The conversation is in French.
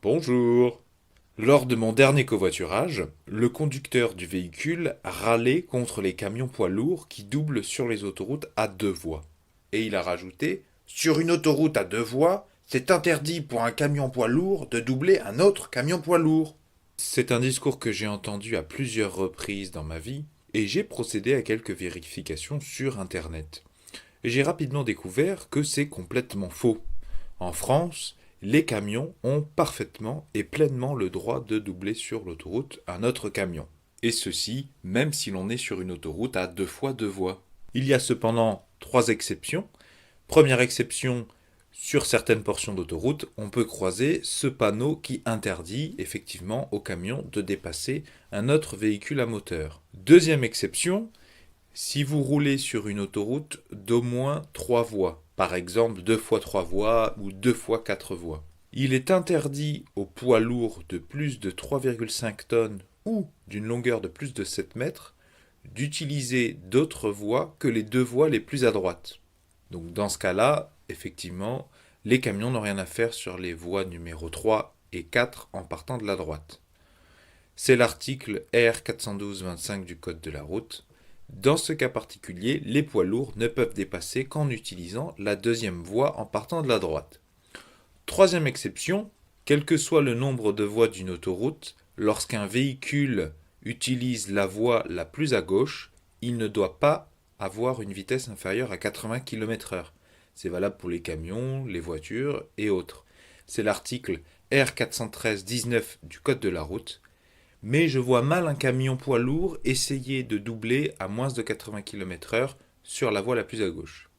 Bonjour. Lors de mon dernier covoiturage, le conducteur du véhicule râlait contre les camions poids lourds qui doublent sur les autoroutes à deux voies. Et il a rajouté: Sur une autoroute à deux voies, c'est interdit pour un camion poids lourd de doubler un autre camion poids lourd. C'est un discours que j'ai entendu à plusieurs reprises dans ma vie, et j'ai procédé à quelques vérifications sur Internet. Et j'ai rapidement découvert que c'est complètement faux. En France, les camions ont parfaitement et pleinement le droit de doubler sur l'autoroute un autre camion. Et ceci, même si l'on est sur une autoroute à deux fois deux voies. Il y a cependant trois exceptions. Première exception, sur certaines portions d'autoroute, on peut croiser ce panneau qui interdit effectivement aux camions de dépasser un autre véhicule à moteur. Deuxième exception, si vous roulez sur une autoroute d'au moins 3 voies, par exemple 2 fois 3 voies ou 2 fois 4 voies, il est interdit aux poids lourds de plus de 3,5 tonnes ou d'une longueur de plus de 7 mètres d'utiliser d'autres voies que les deux voies les plus à droite. Donc dans ce cas-là, effectivement, les camions n'ont rien à faire sur les voies numéro 3 et 4 en partant de la droite. C'est l'article R 412-25 du Code de la route. Dans ce cas particulier, les poids lourds ne peuvent dépasser qu'en utilisant la deuxième voie en partant de la droite. Troisième exception, quel que soit le nombre de voies d'une autoroute, lorsqu'un véhicule utilise la voie la plus à gauche, il ne doit pas avoir une vitesse inférieure à 80 km/h. C'est valable pour les camions, les voitures et autres. C'est l'article R 413-19 du Code de la route. Mais je vois mal un camion poids lourd essayer de doubler à moins de 80 km/h sur la voie la plus à gauche.